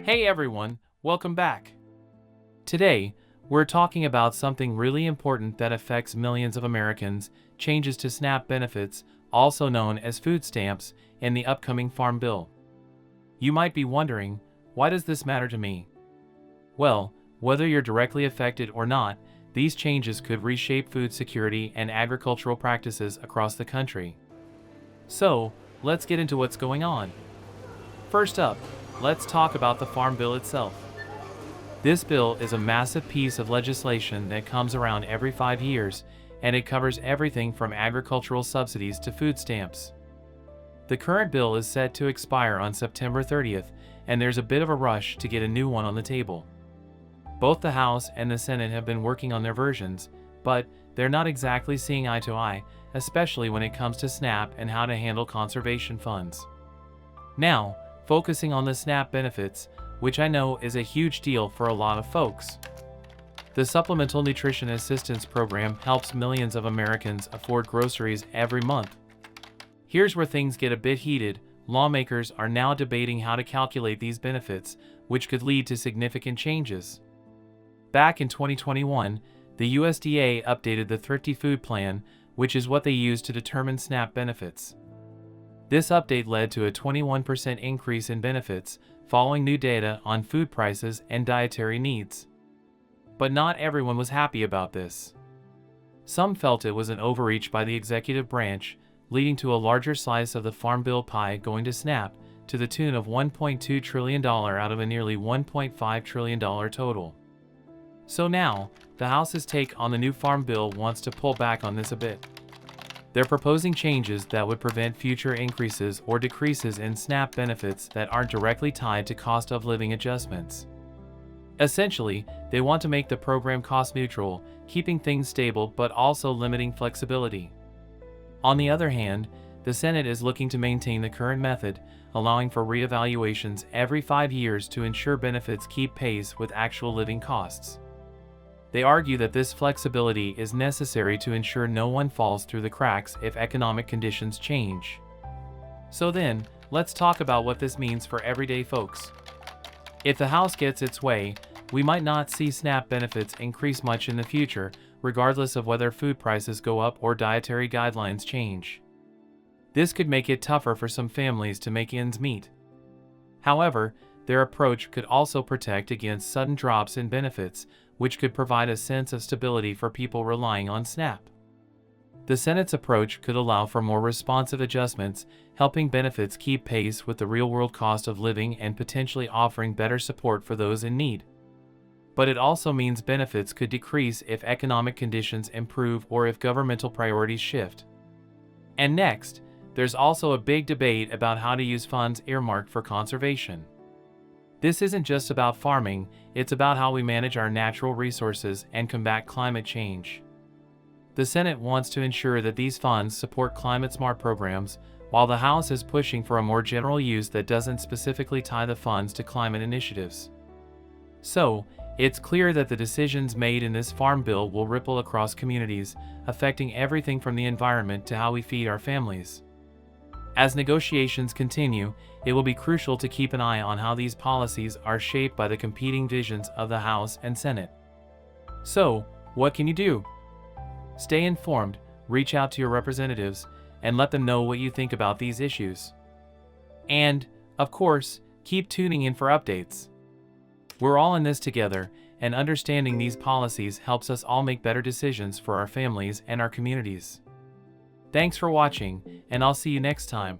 Hey everyone, welcome back. Today, we're talking about something really important that affects millions of Americans, changes to SNAP benefits, also known as food stamps, in the upcoming Farm Bill. You might be wondering, why does this matter to me? Well, whether you're directly affected or not, these changes could reshape food security and agricultural practices across the country. So, let's get into what's going on. First up, let's talk about the Farm Bill itself. This bill is a massive piece of legislation that comes around every 5 years, and it covers everything from agricultural subsidies to food stamps. The current bill is set to expire on September 30th, and there's a bit of a rush to get a new one on the table. Both the House and the Senate have been working on their versions, but they're not exactly seeing eye to eye, especially when it comes to SNAP and how to handle conservation funds. Now, focusing on the SNAP benefits, which I know is a huge deal for a lot of folks. The Supplemental Nutrition Assistance Program helps millions of Americans afford groceries every month. Here's where things get a bit heated. Lawmakers are now debating how to calculate these benefits, which could lead to significant changes. Back in 2021, the USDA updated the Thrifty Food Plan, which is what they use to determine SNAP benefits. This update led to a 21% increase in benefits, following new data on food prices and dietary needs. But not everyone was happy about this. Some felt it was an overreach by the executive branch, leading to a larger slice of the Farm Bill pie going to SNAP, to the tune of $1.2 trillion out of a nearly $1.5 trillion total. So now, the House's take on the new Farm Bill wants to pull back on this a bit. They're proposing changes that would prevent future increases or decreases in SNAP benefits that aren't directly tied to cost of living adjustments. Essentially, they want to make the program cost neutral, keeping things stable but also limiting flexibility. On the other hand, the Senate is looking to maintain the current method, allowing for reevaluations every 5 years to ensure benefits keep pace with actual living costs. They argue that this flexibility is necessary to ensure no one falls through the cracks if economic conditions change. So then, let's talk about what this means for everyday folks. If the House gets its way, we might not see SNAP benefits increase much in the future, regardless of whether food prices go up or dietary guidelines change. This could make it tougher for some families to make ends meet. However, their approach could also protect against sudden drops in benefits, which could provide a sense of stability for people relying on SNAP. The Senate's approach could allow for more responsive adjustments, helping benefits keep pace with the real-world cost of living and potentially offering better support for those in need. But it also means benefits could decrease if economic conditions improve or if governmental priorities shift. And next, there's also a big debate about how to use funds earmarked for conservation. This isn't just about farming, it's about how we manage our natural resources and combat climate change. The Senate wants to ensure that these funds support climate-smart programs, while the House is pushing for a more general use that doesn't specifically tie the funds to climate initiatives. So, it's clear that the decisions made in this Farm Bill will ripple across communities, affecting everything from the environment to how we feed our families. As negotiations continue, it will be crucial to keep an eye on how these policies are shaped by the competing visions of the House and Senate. So, what can you do? Stay informed, reach out to your representatives, and let them know what you think about these issues. And, of course, keep tuning in for updates. We're all in this together, and understanding these policies helps us all make better decisions for our families and our communities. Thanks for watching, and I'll see you next time.